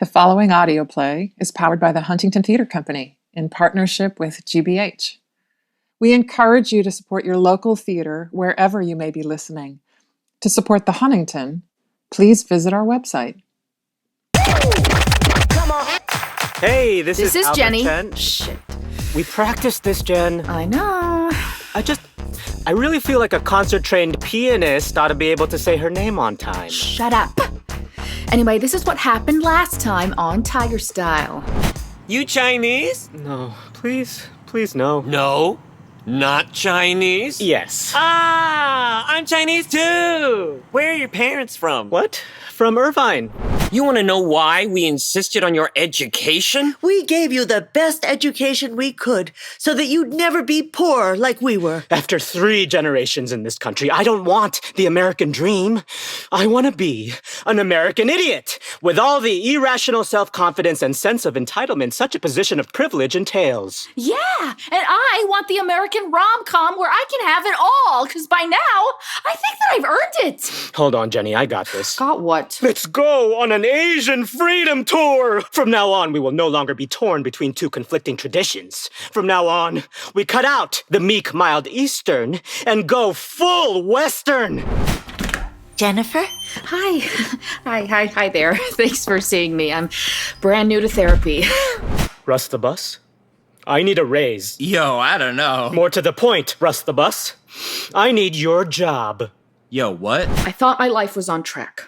The following audio play is powered by the Huntington Theater Company in partnership with GBH. We encourage you to support your local theater wherever you may be listening. To support the Huntington, please visit our website. Come on. Hey, this is Albert Jenny. Chen. Shit. We practiced this, Jen. I know. I really feel like a concert-trained pianist ought to be able to say her name on time. Shut up. Anyway, this is what happened last time on Tiger Style. You Chinese? No, please no. No, not Chinese? Yes. Ah, I'm Chinese too. Where are your parents from? What? From Irvine. You want to know why we insisted on your education? We gave you the best education we could so that you'd never be poor like we were. After 3 generations in this country, I don't want the American dream. I want to be an American idiot with all the irrational self-confidence and sense of entitlement such a position of privilege entails. Yeah, and I want the American rom-com where I can have it all, because by now, I think that I've earned it. Hold on, Jenny, I got this. Got what? Let's go on an Asian freedom tour! From now on, we will no longer be torn between 2 conflicting traditions. From now on, we cut out the meek, mild Eastern and go full Western! Jennifer? Hi. Hi there. Thanks for seeing me. I'm brand new to therapy. Russ the bus? I need a raise. Yo, I don't know. More to the point, Russ the bus. I need your job. Yo, what? I thought my life was on track,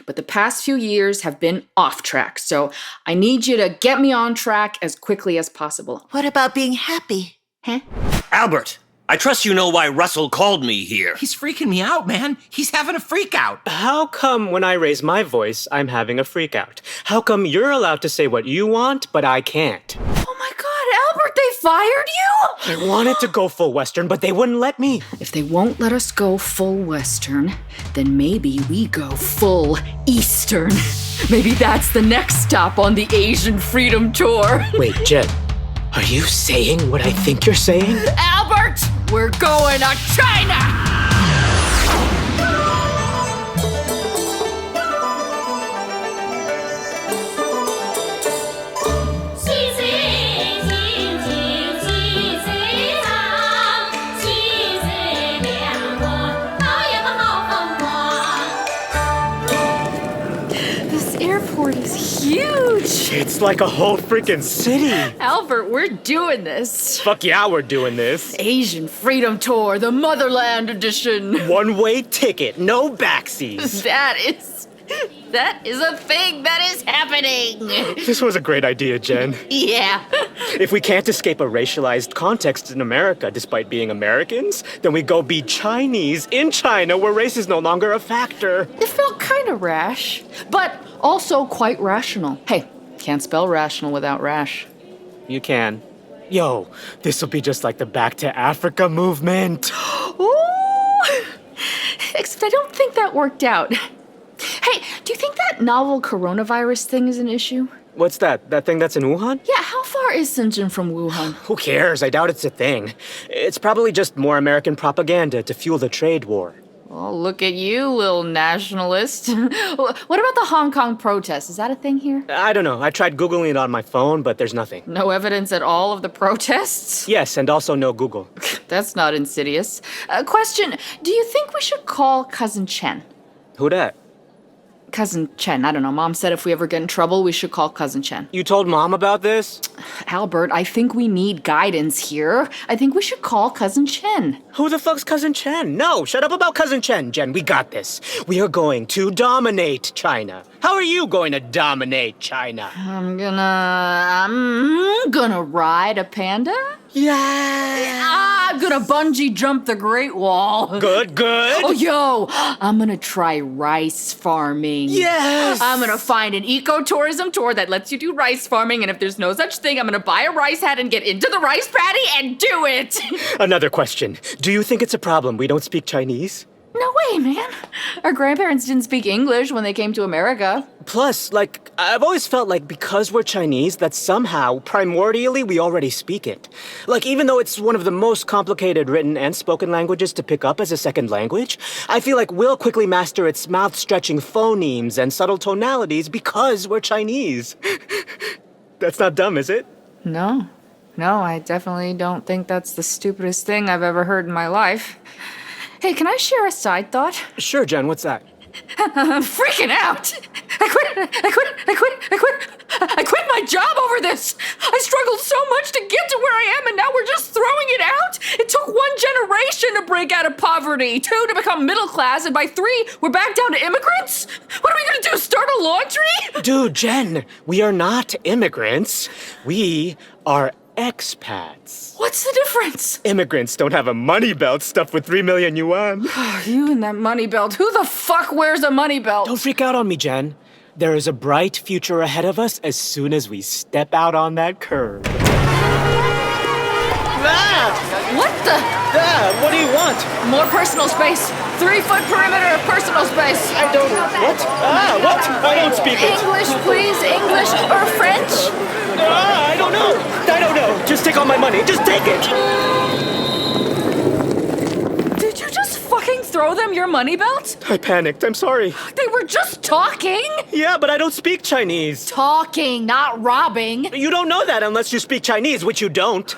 but the past few years have been off track, so I need you to get me on track as quickly as possible. What about being happy? Huh? Albert, I trust you know why Russell called me here. He's freaking me out, man. He's having a freak out. How come when I raise my voice, I'm having a freak out? How come you're allowed to say what you want, but I can't? Oh my God, Albert, they fired you? I wanted to go full Western, but they wouldn't let me. If they won't let us go full Western, then maybe we go full Eastern. Maybe that's the next stop on the Asian Freedom Tour. Wait, Jen, are you saying what I think you're saying? Albert, we're going to China! This airport is huge. It's like a whole freaking city. Albert, we're doing this. Fuck yeah, we're doing this. Asian Freedom Tour, the Motherland Edition. One-way ticket, no backseas. That is a thing that is happening. This was a great idea, Jen. Yeah. If we can't escape a racialized context in America despite being Americans, then we go be Chinese in China where race is no longer a factor. It felt kind of rash, but also quite rational. Hey, can't spell rational without rash. You can. Yo, this'll be just like the Back to Africa movement. Ooh! Except I don't think that worked out. Hey, do you think that novel coronavirus thing is an issue? What's that? That thing that's in Wuhan? Yeah, how far is Shenzhen from Wuhan? Who cares? I doubt it's a thing. It's probably just more American propaganda to fuel the trade war. Oh, look at you, little nationalist. What about the Hong Kong protests? Is that a thing here? I don't know. I tried Googling it on my phone, but there's nothing. No evidence at all of the protests? Yes, and also no Google. That's not insidious. Question, do you think we should call Cousin Chen? Who dat? Cousin Chen, I don't know. Mom said if we ever get in trouble, we should call Cousin Chen. You told Mom about this? Albert, I think we need guidance here. I think we should call Cousin Chen. Who the fuck's Cousin Chen? No, shut up about Cousin Chen, Jen. We got this. We are going to dominate China. How are you going to dominate China? I'm gonna ride a panda? Yeah. I'm gonna bungee jump the Great Wall. Good. Oh, yo, I'm gonna try rice farming. Yes. I'm gonna find an ecotourism tour that lets you do rice farming, and if there's no such thing, I'm gonna buy a rice hat and get into the rice paddy and do it. Another question. Do you think it's a problem we don't speak Chinese? No, No way, man. Our grandparents didn't speak English when they came to America. Plus, I've always felt like because we're Chinese, that somehow, primordially, we already speak it. Like, even though it's one of the most complicated written and spoken languages to pick up as a second language, I feel like we'll quickly master its mouth-stretching phonemes and subtle tonalities because we're Chinese. That's not dumb, is it? No, I definitely don't think that's the stupidest thing I've ever heard in my life. Hey, can I share a side thought? Sure, Jen, what's that? I'm freaking out! I quit my job over this! I struggled so much to get to where I am, and now we're just throwing it out? It took 1 generation to break out of poverty, 2 to become middle class, and by 3, we're back down to immigrants? What are we gonna do, start a laundry? Dude, Jen, we are not immigrants. We are expats. What's the difference? Immigrants don't have a money belt stuffed with 3 million yuan. You and that money belt. Who the fuck wears a money belt? Don't freak out on me, Jen. There is a bright future ahead of us as soon as we step out on that curb. What the? What do you want? More personal space. 3-foot perimeter of personal space. I don't... What? What? I don't speak it. English, please. English or French? I don't know. Just take all my money. Just take it. Did you just fucking throw them your money belt? I panicked. I'm sorry. They were just talking. Yeah, but I don't speak Chinese. Talking, not robbing. You don't know that unless you speak Chinese, which you don't.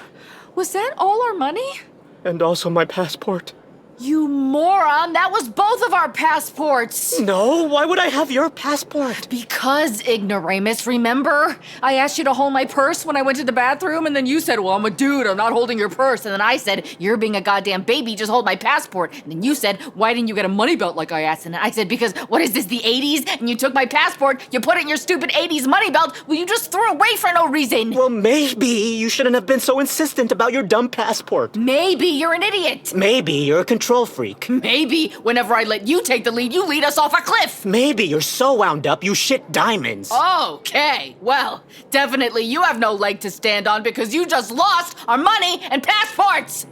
Was that all our money? And also my passport. You moron, that was both of our passports! No, why would I have your passport? Because, ignoramus, remember? I asked you to hold my purse when I went to the bathroom, and then you said, well, I'm a dude, I'm not holding your purse. And then I said, you're being a goddamn baby, just hold my passport. And then you said, why didn't you get a money belt like I asked? And I said, because, what is this, the 80s? And you took my passport, you put it in your stupid 80s money belt, well, you just threw it away for no reason. Well, maybe you shouldn't have been so insistent about your dumb passport. Maybe you're an idiot. Maybe you're a control freak. Maybe whenever I let you take the lead, you lead us off a cliff. Maybe you're so wound up you shit diamonds. Okay, well, definitely you have no leg to stand on because you just lost our money and passports.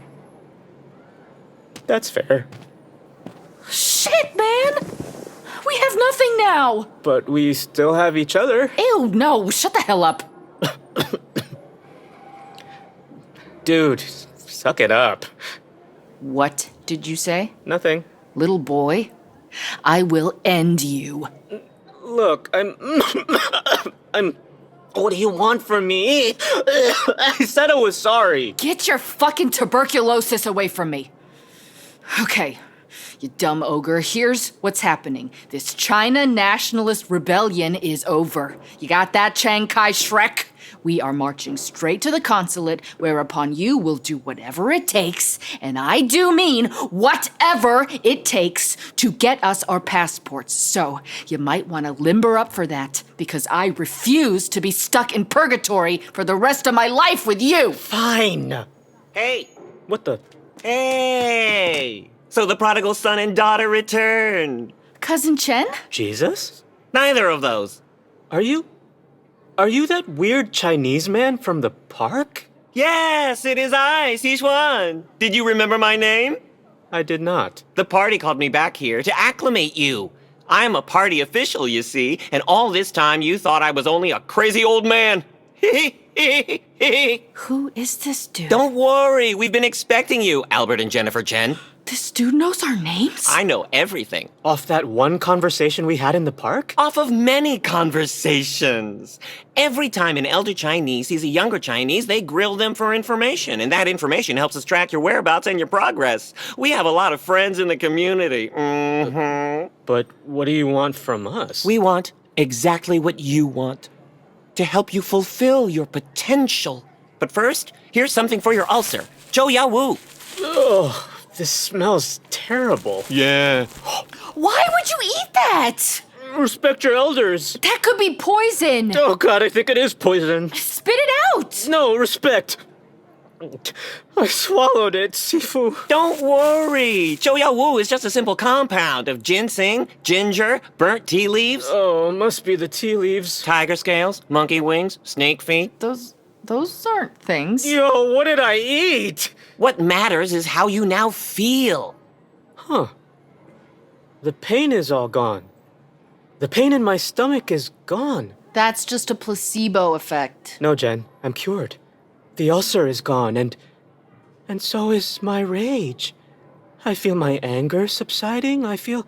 That's fair. Shit, man. We have nothing now. But we still have each other. Ew, no, shut the hell up. Dude, suck it up. What did you say? Nothing. Little boy, I will end you. Look, what do you want from me? I said I was sorry. Get your fucking tuberculosis away from me. Okay, you dumb ogre, here's what's happening. This China nationalist rebellion is over. You got that, Chiang Kai-Shrek? We are marching straight to the consulate, whereupon you will do whatever it takes, and I do mean whatever it takes, to get us our passports. So, you might want to limber up for that, because I refuse to be stuck in purgatory for the rest of my life with you. Fine. Hey! What the? Hey! So the prodigal son and daughter returned. Cousin Chen? Jesus? Neither of those. Are you that weird Chinese man from the park? Yes, it is I, Sichuan. Did you remember my name? I did not. The party called me back here to acclimate you. I am a party official, you see, and all this time you thought I was only a crazy old man. Who is this dude? Don't worry, we've been expecting you, Albert and Jennifer Chen. This dude knows our names? I know everything. Off that one conversation we had in the park? Off of many conversations. Every time an elder Chinese sees a younger Chinese, they grill them for information, and that information helps us track your whereabouts and your progress. We have a lot of friends in the community. But what do you want from us? We want exactly what you want. To help you fulfill your potential. But first, here's something for your ulcer. Zhou Yao Wu. Ugh, this smells terrible. Yeah. Why would you eat that? Respect your elders. That could be poison. Oh God, I think it is poison. Spit it out. No, respect. I swallowed it, Sifu. Don't worry. Zhou Yao Wu is just a simple compound of ginseng, ginger, burnt tea leaves. Oh, must be the tea leaves. Tiger scales, monkey wings, snake feet. Those aren't things. Yo, what did I eat? What matters is how you now feel. Huh. The pain is all gone. The pain in my stomach is gone. That's just a placebo effect. No, Jen, I'm cured. The ulcer is gone, and so is my rage. I feel my anger subsiding. I feel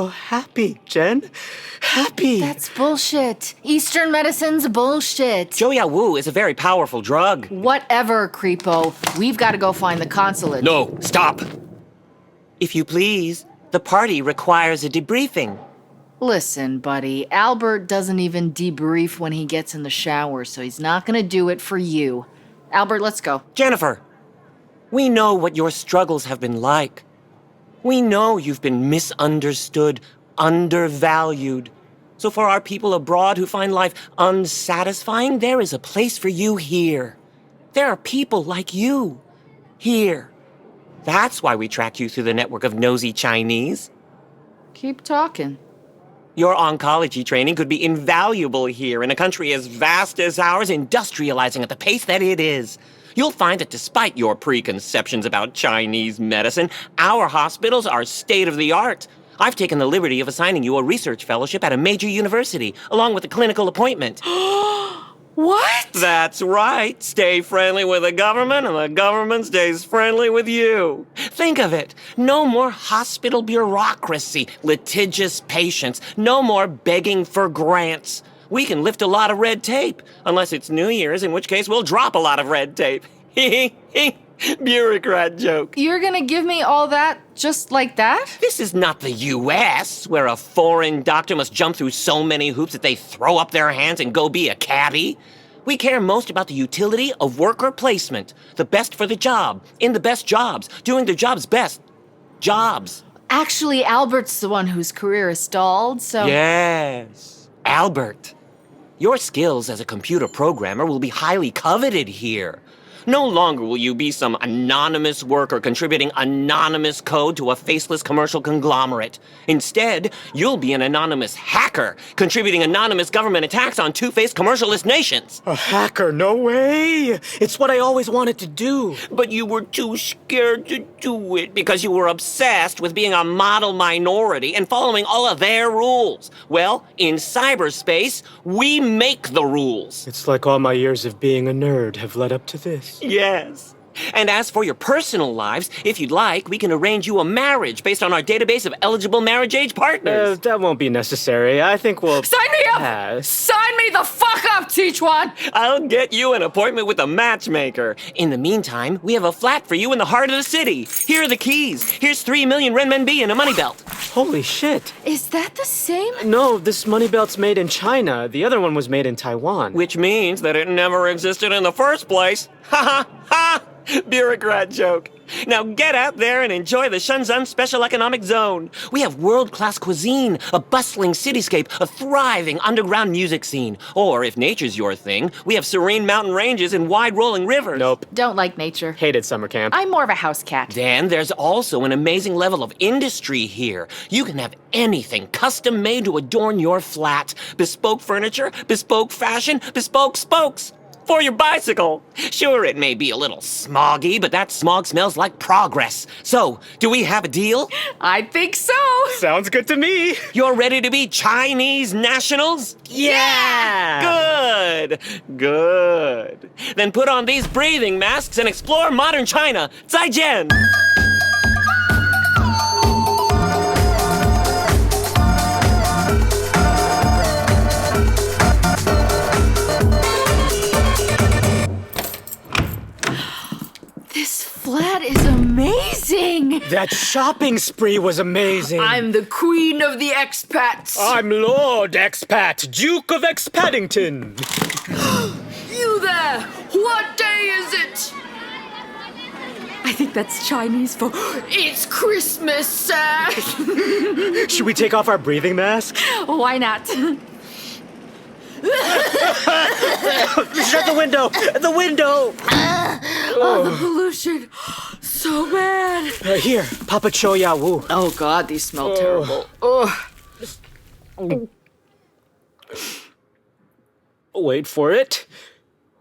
happy, Jen. Happy. That's bullshit. Eastern medicine's bullshit. Joya Wu is a very powerful drug. Whatever, creepo. We've got to go find the consulate. No, stop. If you please, the party requires a debriefing. Listen, buddy, Albert doesn't even debrief when he gets in the shower, so he's not gonna do it for you. Albert, let's go. Jennifer, we know what your struggles have been like. We know you've been misunderstood, undervalued. So for our people abroad who find life unsatisfying, there is a place for you here. There are people like you here. That's why we track you through the network of nosy Chinese. Keep talking. Your oncology training could be invaluable here in a country as vast as ours, industrializing at the pace that it is. You'll find that despite your preconceptions about Chinese medicine, our hospitals are state-of-the-art. I've taken the liberty of assigning you a research fellowship at a major university, along with a clinical appointment. What? That's right. Stay friendly with the government, and the government stays friendly with you. Think of it. No more hospital bureaucracy, litigious patients, no more begging for grants. We can lift a lot of red tape, unless it's New Year's, in which case we'll drop a lot of red tape. Bureaucrat joke. You're gonna give me all that just like that? This is not the U.S., where a foreign doctor must jump through so many hoops that they throw up their hands and go be a cabbie. We care most about the utility of worker placement, the best for the job, in the best jobs, doing the job's best jobs. Actually, Albert's the one whose career is stalled, so... Yes, Albert. Your skills as a computer programmer will be highly coveted here. No longer will you be some anonymous worker contributing anonymous code to a faceless commercial conglomerate. Instead, you'll be an anonymous hacker contributing anonymous government attacks on two-faced commercialist nations. A hacker? No way! It's what I always wanted to do. But you were too scared to do it because you were obsessed with being a model minority and following all of their rules. Well, in cyberspace, we make the rules. It's like all my years of being a nerd have led up to this. Yes. And as for your personal lives, if you'd like, we can arrange you a marriage based on our database of eligible marriage-age partners. That won't be necessary. I think we'll... Sign me up! pass. Sign me the fuck up, Tichuan! I'll get you an appointment with a matchmaker. In the meantime, we have a flat for you in the heart of the city. Here are the keys. Here's 3 million renminbi and a money belt. Holy shit. Is that the same? No, this money belt's made in China. The other one was made in Taiwan. Which means that it never existed in the first place. Ha ha ha! Bureaucrat joke. Now get out there and enjoy the Shenzhen Special Economic Zone. We have world-class cuisine, a bustling cityscape, a thriving underground music scene. Or, if nature's your thing, we have serene mountain ranges and wide rolling rivers. Nope. Don't like nature. Hated summer camp. I'm more of a house cat. Then there's also an amazing level of industry here. You can have anything custom made to adorn your flat. Bespoke furniture, bespoke fashion, bespoke spokes. For your bicycle. Sure, it may be a little smoggy, but that smog smells like progress. So, do we have a deal? I think so. Sounds good to me. You're ready to be Chinese nationals? Yeah! Good. Good. Then put on these breathing masks and explore modern China. 再见! This flat is amazing! That shopping spree was amazing. I'm the queen of the expats! I'm Lord Expat, Duke of Expaddington. You there! What day is it? I think that's Chinese for it's Christmas, sir! Should we take off our breathing masks? Why not? Shut the window! The window! Oh, the pollution. So bad. Here, Papa Cho Ya Wu. Oh, God, these smell terrible. Oh. Wait for it.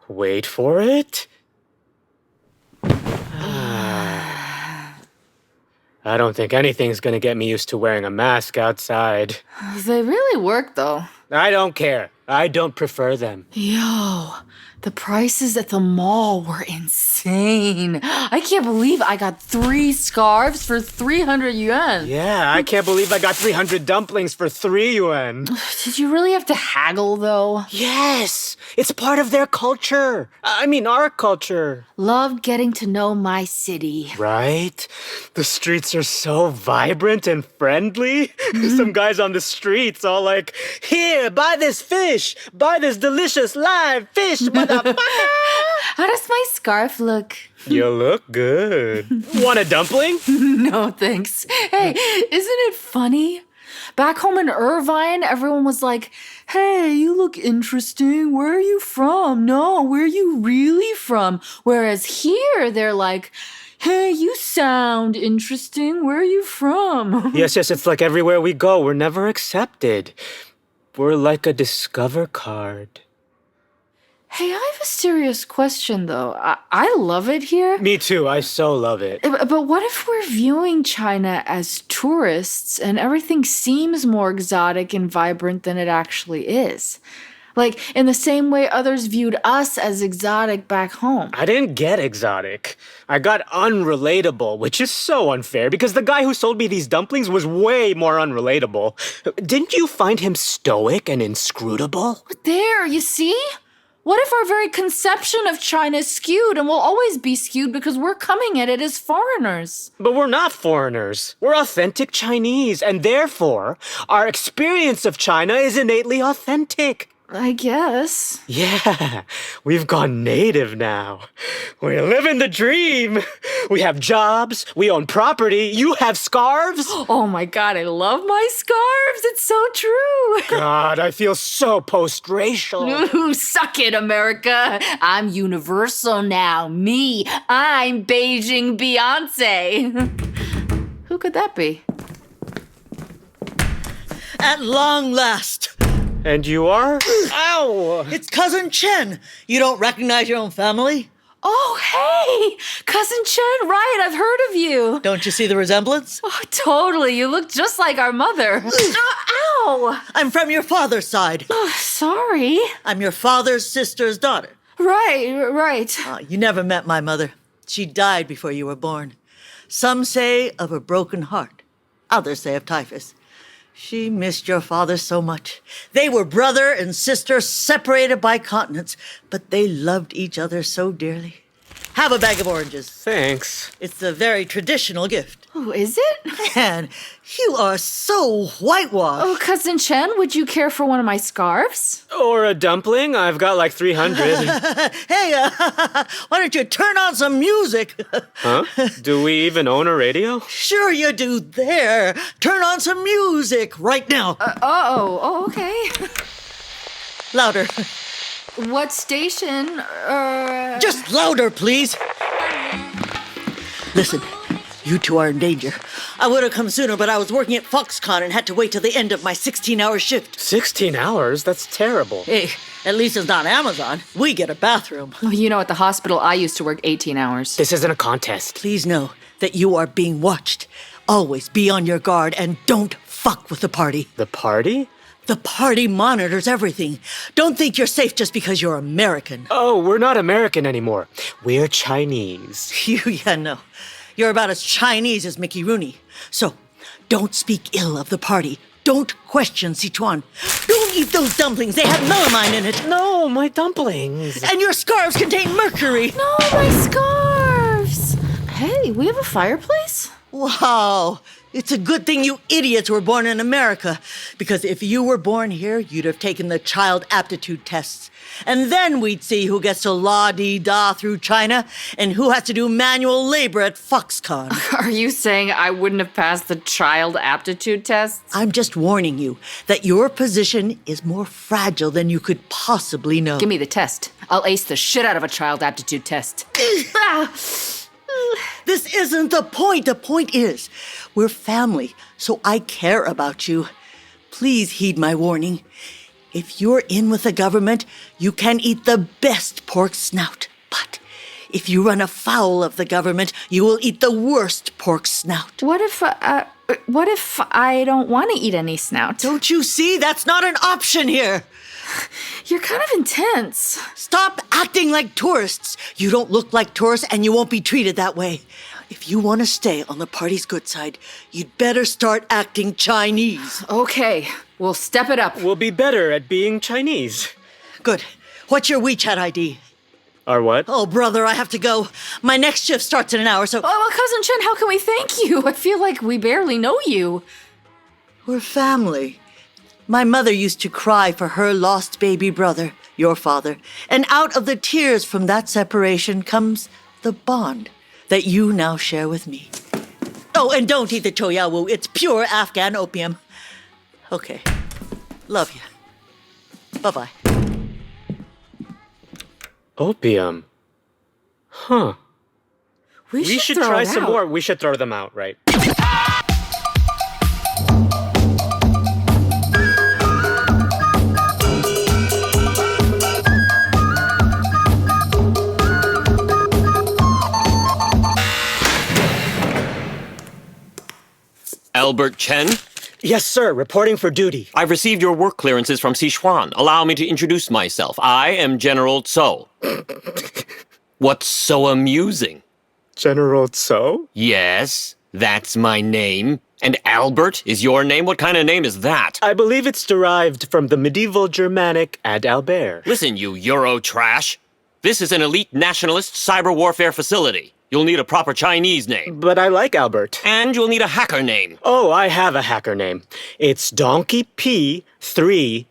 Wait for it. I don't think anything's gonna get me used to wearing a mask outside. They really work, though. I don't care. I don't prefer them. Yo, the prices at the mall were insane. I can't believe I got 3 scarves for 300 yuan. Yeah, I can't believe I got 300 dumplings for 3 yuan. Did you really have to haggle, though? Yes, it's part of their culture. I mean, our culture. Loved getting to know my city. Right? The streets are so vibrant and friendly. Some guys on the streets all like, here, buy this fish. Buy this delicious live fish, motherfucker. How does my scarf look? You look good. Want a dumpling? No, thanks. Hey, isn't it funny? Back home in Irvine, everyone was like, hey, you look interesting. Where are you from? No, where are you really from? Whereas here, they're like, hey, you sound interesting. Where are you from? Yes, it's like everywhere we go, we're never accepted. We're like a Discover card. Hey, I have a serious question, though. I love it here. Me too, I so love it. But what if we're viewing China as tourists and everything seems more exotic and vibrant than it actually is? Like, in the same way others viewed us as exotic back home. I didn't get exotic. I got unrelatable, which is so unfair because the guy who sold me these dumplings was way more unrelatable. Didn't you find him stoic and inscrutable? There, you see? What if our very conception of China is skewed and will always be skewed because we're coming at it as foreigners? But we're not foreigners. We're authentic Chinese, and therefore, our experience of China is innately authentic. I guess. Yeah, we've gone native now. We're living the dream. We have jobs, we own property, you have scarves. Oh my God, I love my scarves. It's so true. God, I feel so post-racial. Ooh, suck it, America. I'm universal now. Me, I'm Beijing Beyonce. Who could that be? At long last. And you are? Ow! It's Cousin Chen. You don't recognize your own family? Oh, hey! Cousin Chen, right, I've heard of you. Don't you see the resemblance? Oh, totally. You look just like our mother. Ow! I'm from your father's side. Oh, sorry. I'm your father's sister's daughter. Right. You never met my mother. She died before you were born. Some say of a broken heart. Others say of typhus. She missed your father so much. They were brother and sister separated by continents, but they loved each other so dearly. Have a bag of oranges. Thanks. It's a very traditional gift. Oh, is it? Man, you are so whitewashed. Oh, Cousin Chen, would you care for one of my scarves? Or a dumpling? I've got like 300. Hey, why don't you turn on some music? Huh? Do we even own a radio? Sure you do. There. Turn on some music right now. Oh, okay. Louder. What station? Just louder, please. Listen, you two are in danger. I would have come sooner, but I was working at Foxconn and had to wait till the end of my 16-hour shift. 16 hours? That's terrible. Hey, at least it's not Amazon. We get a bathroom. Well, you know, at the hospital, I used to work 18 hours. This isn't a contest. Please know that you are being watched. Always be on your guard and don't fuck with the party. The party? The party monitors everything. Don't think you're safe just because you're American. Oh, we're not American anymore. We're Chinese. Yeah, no. You're about as Chinese as Mickey Rooney. So, don't speak ill of the party. Don't question Sichuan. Don't eat those dumplings. They have melamine in it. No, my dumplings. And your scarves contain mercury. No, my scarves! Hey, we have a fireplace? Wow. It's a good thing you idiots were born in America. Because if you were born here, you'd have taken the child aptitude tests. And then we'd see who gets to la-dee-da through China and who has to do manual labor at Foxconn. Are you saying I wouldn't have passed the child aptitude tests? I'm just warning you that your position is more fragile than you could possibly know. Give me the test. I'll ace the shit out of a child aptitude test. This isn't the point. The point is, we're family, so I care about you. Please heed my warning. If you're in with the government, you can eat the best pork snout. But If you run afoul of the government, you will eat the worst pork snout. What if I don't want to eat any snout? Don't you see? That's not an option here. You're kind of intense. Stop acting like tourists. You don't look like tourists and you won't be treated that way. If you want to stay on the party's good side, you'd better start acting Chinese. Okay, we'll step it up. We'll be better at being Chinese. Good. What's your WeChat ID? Or what? Oh, brother, I have to go. My next shift starts in an hour, so... Oh, well, Cousin Chen, how can we thank you? I feel like we barely know you. We're family. My mother used to cry for her lost baby brother, your father, and out of the tears from that separation comes the bond that you now share with me. Oh, and don't eat the choyawu. It's pure Afghan opium. Okay. Love you. Bye-bye. Opium. Huh. We should try throw it some out. more. We should throw them out, right? Albert Chen? Yes, sir. Reporting for duty. I've received your work clearances from Sichuan. Allow me to introduce myself. I am General Tso. What's so amusing? General Tso? Yes, that's my name. And Albert is your name? What kind of name is that? I believe it's derived from the medieval Germanic ad Albert. Listen, you Euro trash. This is an elite nationalist cyber warfare facility. You'll need a proper Chinese name. But I like Albert. And you'll need a hacker name. Oh, I have a hacker name. It's Donkey P3NIS.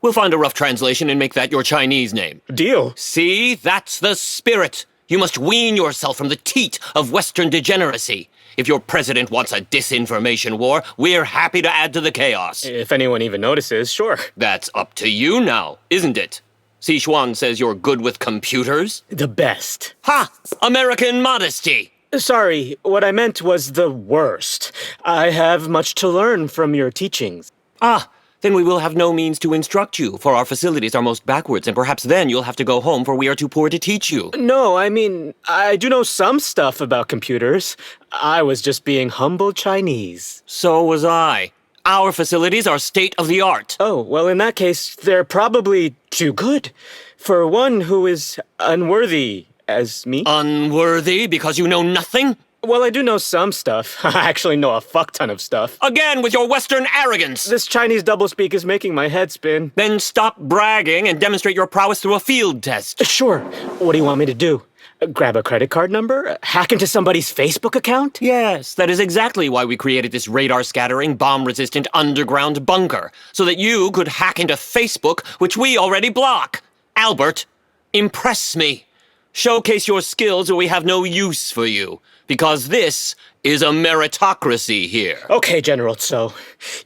We'll find a rough translation and make that your Chinese name. Deal. See, that's the spirit. You must wean yourself from the teat of Western degeneracy. If your president wants a disinformation war, we're happy to add to the chaos. If anyone even notices, sure. That's up to you now, isn't it? Sichuan says you're good with computers? The best. Ha! American modesty! Sorry, what I meant was the worst. I have much to learn from your teachings. Ah, then we will have no means to instruct you, for our facilities are most backwards, and perhaps then you'll have to go home, for we are too poor to teach you. No, I mean, I do know some stuff about computers. I was just being humble Chinese. So was I. Our facilities are state-of-the-art. Oh, well, in that case, they're probably too good for one who is unworthy as me. Unworthy because you know nothing? Well, I do know some stuff. I actually know a fuck ton of stuff. Again with your Western arrogance. This Chinese doublespeak is making my head spin. Then stop bragging and demonstrate your prowess through a field test. Sure. What do you want me to do? Grab a credit card number? Hack into somebody's Facebook account? Yes, that is exactly why we created this radar-scattering, bomb-resistant underground bunker, so that you could hack into Facebook, which we already block. Albert, impress me. Showcase your skills or we have no use for you, because this is a meritocracy here. Okay, General Tso.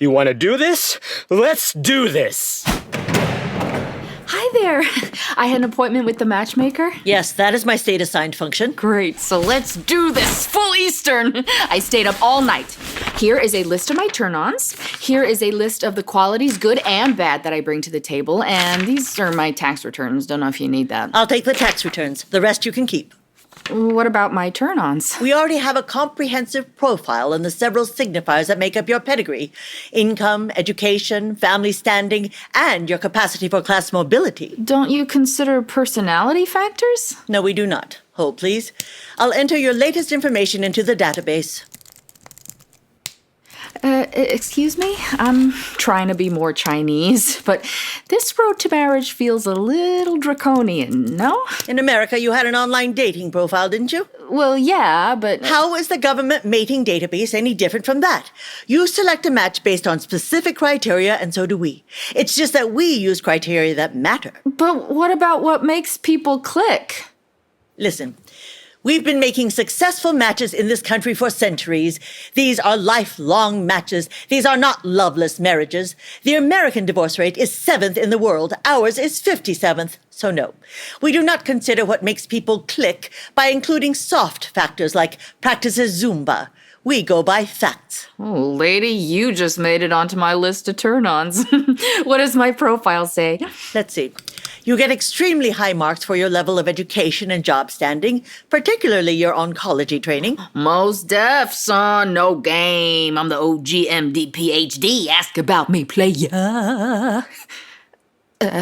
You want to do this? Let's do this! Hi there. I had an appointment with the matchmaker. Yes, that is my state-assigned function. Great, so let's do this. Full Eastern. I stayed up all night. Here is a list of my turn-ons. Here is a list of the qualities, good and bad, that I bring to the table. And these are my tax returns. Don't know if you need that. I'll take the tax returns. The rest you can keep. What about my turn-ons? We already have a comprehensive profile and the several signifiers that make up your pedigree. Income, education, family standing, and your capacity for class mobility. Don't you consider personality factors? No, we do not. Hold, please. I'll enter your latest information into the database. Excuse me? I'm trying to be more Chinese, but this road to marriage feels a little draconian, no? In America, you had an online dating profile, didn't you? Well, yeah, but... How is the government mating database any different from that? You select a match based on specific criteria, and so do we. It's just that we use criteria that matter. But what about what makes people click? Listen, we've been making successful matches in this country for centuries. These are lifelong matches. These are not loveless marriages. The American divorce rate is 7th in the world. Ours is 57th. So no, we do not consider what makes people click by including soft factors like practices Zumba. We go by facts. Oh, lady, you just made it onto my list of turn-ons. What does my profile say? Let's see. You get extremely high marks for your level of education and job standing, particularly your oncology training. Most deaf, son. No game. I'm the OG MD PhD. Ask about me, playa.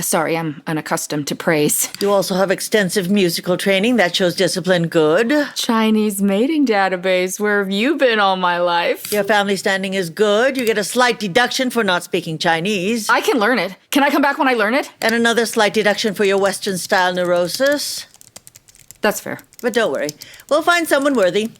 Sorry, I'm unaccustomed to praise. You also have extensive musical training that shows discipline good. Chinese mating database. Where have you been all my life? Your family standing is good. You get a slight deduction for not speaking Chinese. I can learn it. Can I come back when I learn it? And another slight deduction for your Western-style neurosis. That's fair. But don't worry. We'll find someone worthy.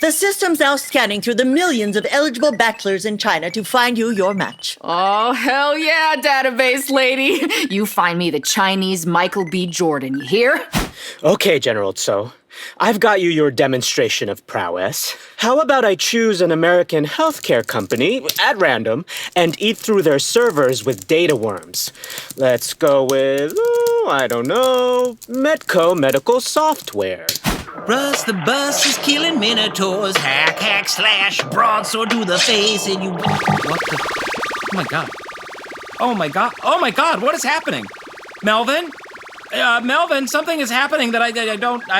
The system's now scanning through the millions of eligible bachelors in China to find you your match. Oh, hell yeah, database lady. You find me the Chinese Michael B. Jordan, you hear? Okay, General Tso. I've got you your demonstration of prowess. How about I choose an American healthcare company at random and eat through their servers with data worms? Let's go with, I don't know, Medco Medical Software. Russ the bus is killing minotaurs. Hack, hack, slash, broadsword to the face, and you... What the... Oh my god. Oh my god. Oh my god, what is happening? Melvin? Melvin, something is happening that I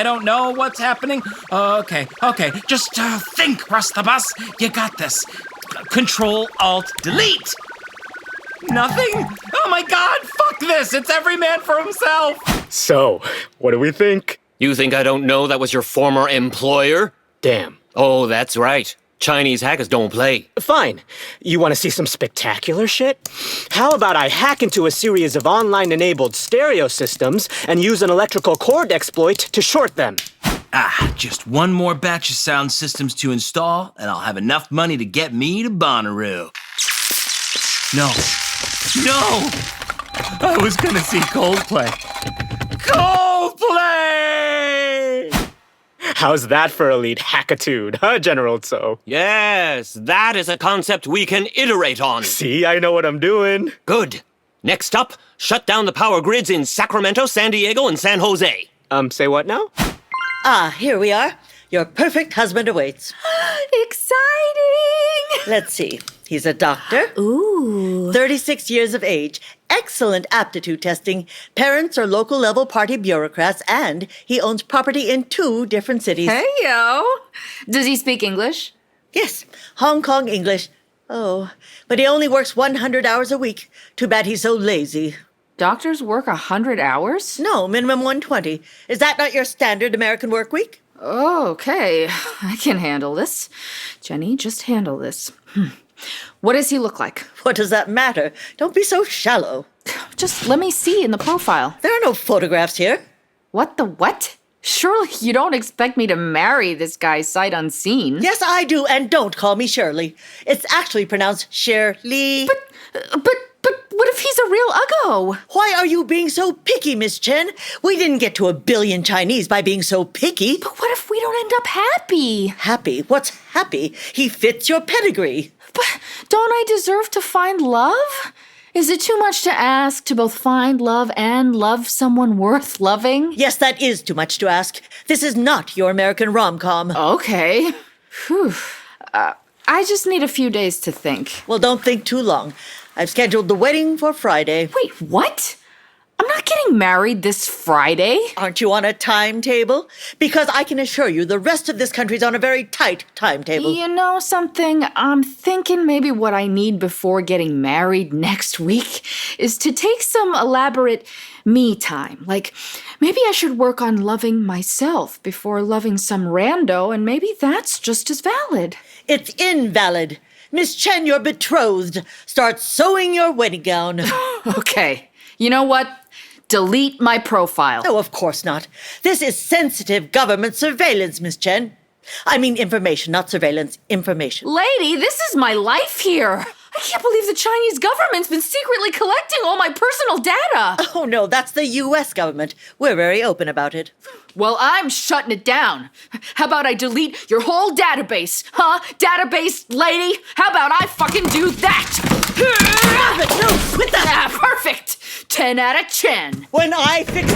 don't know what's happening. Okay. Just think, Russ the bus. You got this. Control, Alt, Delete. Nothing? Oh my god, fuck this. It's every man for himself. So, what do we think? You think I don't know that was your former employer? Damn. Oh, that's right. Chinese hackers don't play. Fine. You want to see some spectacular shit? How about I hack into a series of online-enabled stereo systems and use an electrical cord exploit to short them? Just one more batch of sound systems to install, and I'll have enough money to get me to Bonnaroo. No. I was gonna see Coldplay. How's that for elite hackitude, huh, General Tso? Yes, that is a concept we can iterate on. See, I know what I'm doing. Good. Next up, shut down the power grids in Sacramento, San Diego, and San Jose. Say what now? Here we are. Your perfect husband awaits. Exciting! Let's see. He's a doctor. Ooh. 36 years of age. Excellent aptitude testing. Parents are local level party bureaucrats, and he owns property in 2 different cities. Hey, yo. Does he speak English? Yes, Hong Kong English. Oh, but he only works 100 hours a week. Too bad he's so lazy. Doctors work 100 hours? No, minimum 120. Is that not your standard American work week? Oh, okay. I can handle this. Jenny, just handle this. What does he look like? What does that matter? Don't be so shallow. Just let me see in the profile. There are no photographs here. What the what? Surely you don't expect me to marry this guy sight unseen. Yes, I do, and don't call me Shirley. It's actually pronounced Shirley. But what if he's a real uggo? Why are you being so picky, Miss Chen? We didn't get to 1 billion Chinese by being so picky. But what if we don't end up happy? Happy? What's happy? He fits your pedigree. But don't I deserve to find love? Is it too much to ask to both find love and love someone worth loving? Yes, that is too much to ask. This is not your American rom-com. Okay. Whew. I just need a few days to think. Well, don't think too long. I've scheduled the wedding for Friday. Wait, what? I'm not getting married this Friday. Aren't you on a timetable? Because I can assure you the rest of this country's on a very tight timetable. You know something? I'm thinking maybe what I need before getting married next week is to take some elaborate me time. Like, maybe I should work on loving myself before loving some rando, and maybe that's just as valid. It's invalid. Miss Chen, you're betrothed. Start sewing your wedding gown. Okay. You know what? Delete my profile. No, of course not. This is sensitive government surveillance, Miss Chen. I mean information, not surveillance. Information. Lady, this is my life here. I can't believe the Chinese government's been secretly collecting all my personal data. Oh, no, that's the U.S. government. We're very open about it. Well, I'm shutting it down. How about I delete your whole database? Huh? Database lady? How about I fucking do that? No, quit that! Perfect. 10 out of 10. When I fix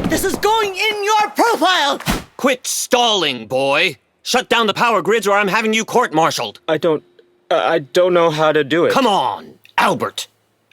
this is going in your profile! Quit stalling, boy. Shut down the power grids or I'm having you court-martialed. I don't know how to do it. Come on, Albert.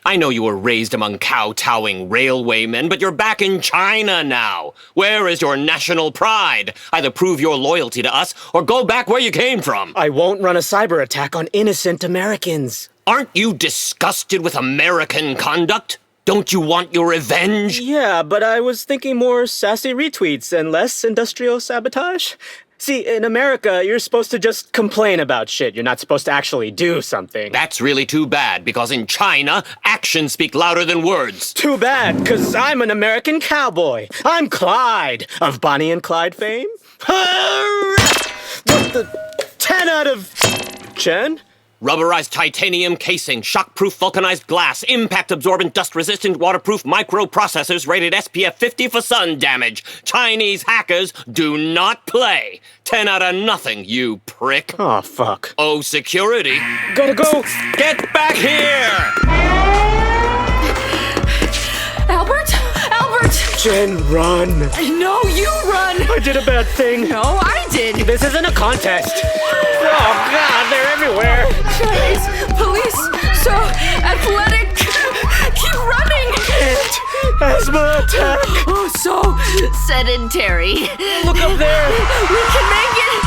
I know you were raised among kowtowing railwaymen, but you're back in China now. Where is your national pride? Either prove your loyalty to us or go back where you came from. I won't run a cyber attack on innocent Americans. Aren't you disgusted with American conduct? Don't you want your revenge? Yeah, but I was thinking more sassy retweets and less industrial sabotage. See, in America, you're supposed to just complain about shit. You're not supposed to actually do something. That's really too bad, because in China, actions speak louder than words. Too bad, because I'm an American cowboy. I'm Clyde of Bonnie and Clyde fame. What the? 10 out of... Chen? Rubberized titanium casing, shockproof vulcanized glass, impact-absorbent, dust-resistant, waterproof microprocessors rated SPF 50 for sun damage. Chinese hackers do not play. 10 out of nothing, you prick. Oh, fuck. Oh, security. Gotta go. Get back here! Albert? Albert! Jen, run. No, you run! I did a bad thing. No, I did! This isn't a contest. Oh, God, they're everywhere. Chinese police, so athletic. Keep running! Asthma attack. Oh, so sedentary. Look up there. We can make it.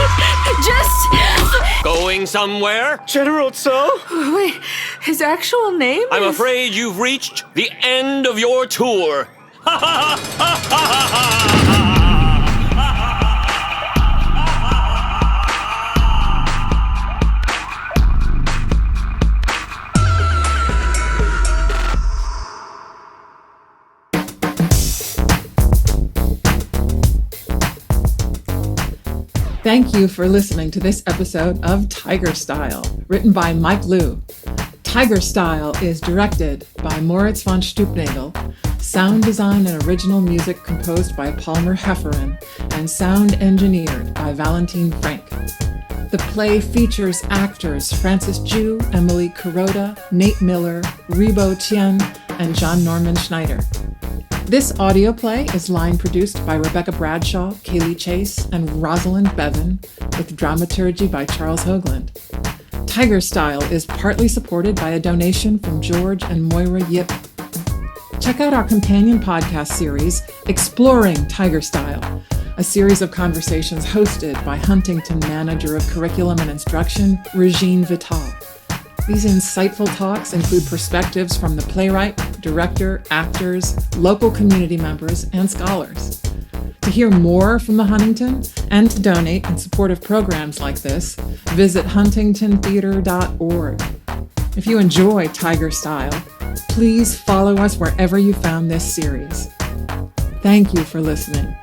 Just. Going somewhere? General Tso? Wait, his actual name? I'm afraid you've reached the end of your tour. Thank you for listening to this episode of Tiger Style, written by Mike Liu. Tiger Style is directed by Moritz von Stupnagel, sound design and original music composed by Palmer Hefferon, and sound engineered by Valentin Frank. The play features actors Francis Ju, Emily Kuroda, Nate Miller, Ribo Tian, and John Norman Schneider. This audio play is line produced by Rebecca Bradshaw, Kaylee Chase, and Rosalind Bevan, with dramaturgy by Charles Hoagland. Tiger Style is partly supported by a donation from George and Moira Yip. Check out our companion podcast series, Exploring Tiger Style, a series of conversations hosted by Huntington Manager of Curriculum and Instruction, Regine Vital. These insightful talks include perspectives from the playwright, director, actors, local community members, and scholars. To hear more from the Huntington and to donate in support of programs like this, visit huntingtontheater.org. If you enjoy Tiger Style, please follow us wherever you found this series. Thank you for listening.